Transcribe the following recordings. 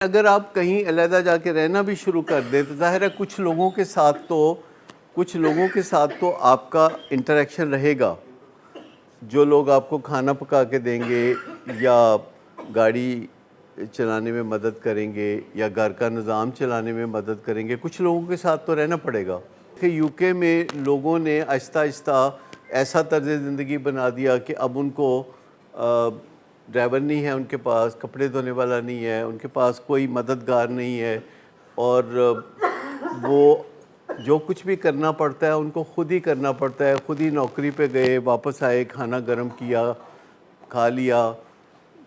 اگر آپ کہیں علیحدہ جا کے رہنا بھی شروع کر دیں تو ظاہر ہے کچھ لوگوں کے ساتھ تو آپ کا انٹریکشن رہے گا، جو لوگ آپ کو کھانا پکا کے دیں گے یا گاڑی چلانے میں مدد کریں گے یا گھر کا نظام چلانے میں مدد کریں گے، کچھ لوگوں کے ساتھ تو رہنا پڑے گا۔ کہ یو کے میں لوگوں نے آہستہ آہستہ ایسا طرز زندگی بنا دیا کہ اب ان کو ڈرائیور نہیں ہے، ان کے پاس کپڑے دھونے والا نہیں ہے، ان کے پاس کوئی مددگار نہیں ہے، اور وہ جو کچھ بھی کرنا پڑتا ہے ان کو خود ہی کرنا پڑتا ہے۔ خود ہی نوکری پہ گئے، واپس آئے، کھانا گرم کیا، کھا لیا،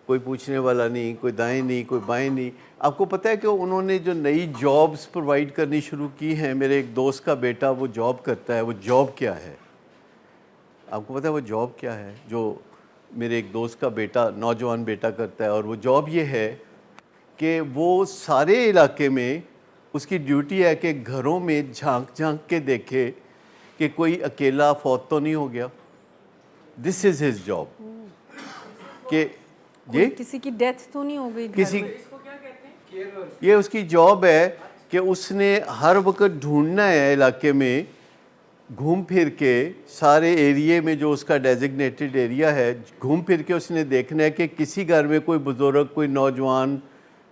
کوئی پوچھنے والا نہیں، کوئی دائیں نہیں، کوئی بائیں نہیں۔ آپ کو پتہ ہے کہ انہوں نے جو نئی جابز پرووائڈ کرنی شروع کی ہیں، میرے ایک دوست کا بیٹا وہ جاب کرتا ہے، وہ جاب کیا ہے؟ آپ کو پتہ ہے وہ جاب کیا ہے جو میرے ایک دوست کا بیٹا، نوجوان بیٹا کرتا ہے؟ اور وہ جاب یہ ہے کہ وہ سارے علاقے میں اس کی ڈیوٹی ہے کہ گھروں میں جھانک جھانک کے دیکھے کہ کوئی اکیلا فوت تو نہیں ہو گیا۔ دس از ہز جاب کہ کسی کی ڈیتھ تو نہیں ہو گئی کسی، یہ اس کی جاب ہے کہ اس نے ہر وقت ڈھونڈنا ہے علاقے میں، گھوم پھر کے سارے ایریے میں جو اس کا ڈیزگنیٹڈ ایریا ہے، گھوم پھر کے اس نے دیکھنا ہے کہ کسی گھر میں کوئی بزرگ، کوئی نوجوان،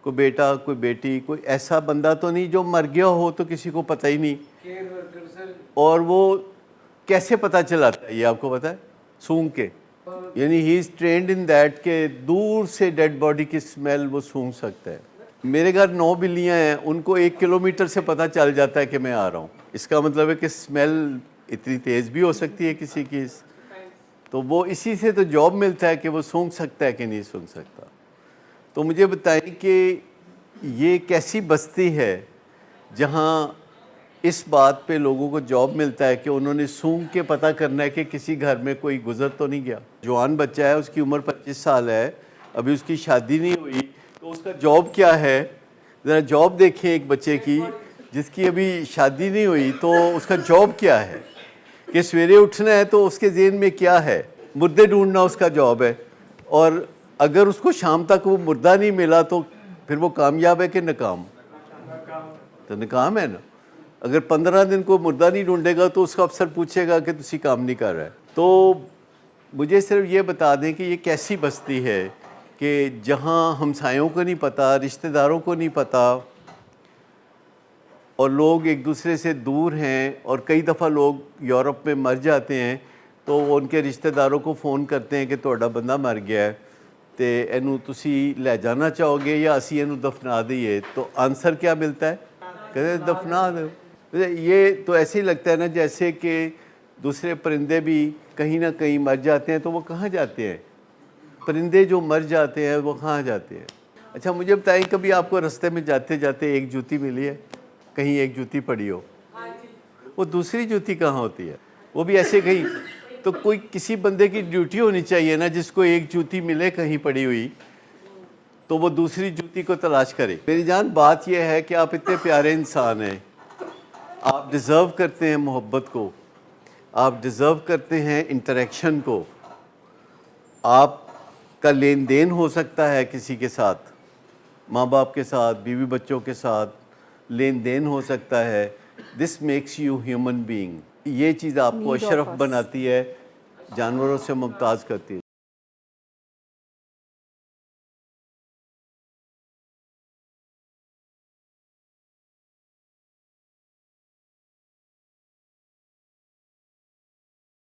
کوئی بیٹا، کوئی بیٹی، کوئی ایسا بندہ تو نہیں جو مر گیا ہو تو کسی کو پتہ ہی نہیں۔ اور وہ کیسے پتہ چلاتا ہے یہ آپ کو پتہ ہے؟ سونگ کے، یعنی ہی از ٹرینڈ ان دیٹ کہ دور سے ڈیڈ باڈی کی سمیل وہ سونگ سکتا ہے۔ میرے گھر 9 بلیاں ہیں، ان کو 1 کلومیٹر سے پتہ چل جاتا ہے کہ میں آ رہا ہوں۔ اس کا مطلب ہے کہ سمیل اتنی تیز بھی ہو سکتی ہے کسی کی، تو وہ اسی سے تو جاب ملتا ہے کہ وہ سونگ سکتا ہے کہ نہیں سونگ سکتا۔ تو مجھے بتائیں کہ یہ کیسی بستی ہے جہاں اس بات پہ لوگوں کو جاب ملتا ہے کہ انہوں نے سونگ کے پتہ کرنا ہے کہ کسی گھر میں کوئی گزر تو نہیں گیا۔ جوان بچہ ہے، اس کی عمر 25 سال ہے، ابھی اس کی شادی نہیں ہوئی، تو اس کا جاب کیا ہے؟ ذرا جاب دیکھیں ایک بچے کی جس کی ابھی شادی نہیں ہوئی، تو اس کا جاب کیا ہے کہ سویرے اٹھنا ہے تو اس کے ذہن میں کیا ہے؟ مردے ڈھونڈنا اس کا جاب ہے، اور اگر اس کو شام تک وہ مردہ نہیں ملا تو پھر وہ کامیاب ہے کہ ناکام؟ تو ناکام ہے نا۔ اگر 15 دن کو مردہ نہیں ڈھونڈے گا تو اس کا افسر پوچھے گا کہ تسی کام نہیں کر رہا ہے۔ تو مجھے صرف یہ بتا دیں کہ یہ کیسی بستی ہے کہ جہاں ہمسایوں کو نہیں پتہ، رشتہ داروں کو نہیں پتہ، اور لوگ ایک دوسرے سے دور ہیں، اور کئی دفعہ لوگ یورپ میں مر جاتے ہیں تو وہ ان کے رشتہ داروں کو فون کرتے ہیں کہ تہاڈا بندہ مر گیا ہے تے اینو تسی لے جانا چاہو گے یا اسی اینو دفنا دئیے؟ تو آنسر کیا ملتا ہے؟ کہتے ہیں دفنا دو۔ یہ تو ایسے ہی لگتا ہے نا جیسے کہ دوسرے پرندے بھی کہیں نہ کہیں مر جاتے ہیں، تو وہ کہاں جاتے ہیں؟ پرندے جو مر جاتے ہیں وہ کہاں جاتے ہیں؟ اچھا مجھے بتائیں، کبھی آپ کو رستے میں جاتے جاتے ایک جوتی ملی ہے؟ کہیں ایک جوتی پڑی ہو؟ وہ دوسری جوتی کہاں ہوتی ہے؟ وہ بھی ایسے کہیں، تو کوئی کسی بندے کی ڈیوٹی ہونی چاہیے نا، جس کو ایک جوتی ملے کہیں پڑی ہوئی تو وہ دوسری جوتی کو تلاش کرے۔ میری جان، بات یہ ہے کہ آپ اتنے پیارے انسان ہیں، آپ ڈیزرو کرتے ہیں محبت کو، آپ ڈیزرو کرتے ہیں انٹریکشن کو، آپ کا لین دین ہو سکتا ہے کسی کے ساتھ، ماں باپ کے ساتھ، بیوی بچوں کے ساتھ لین دین ہو سکتا ہے۔ This makes you human being. یہ چیز آپ کو اشرف بناتی ہے، جانوروں سے ممتاز کرتی ہے۔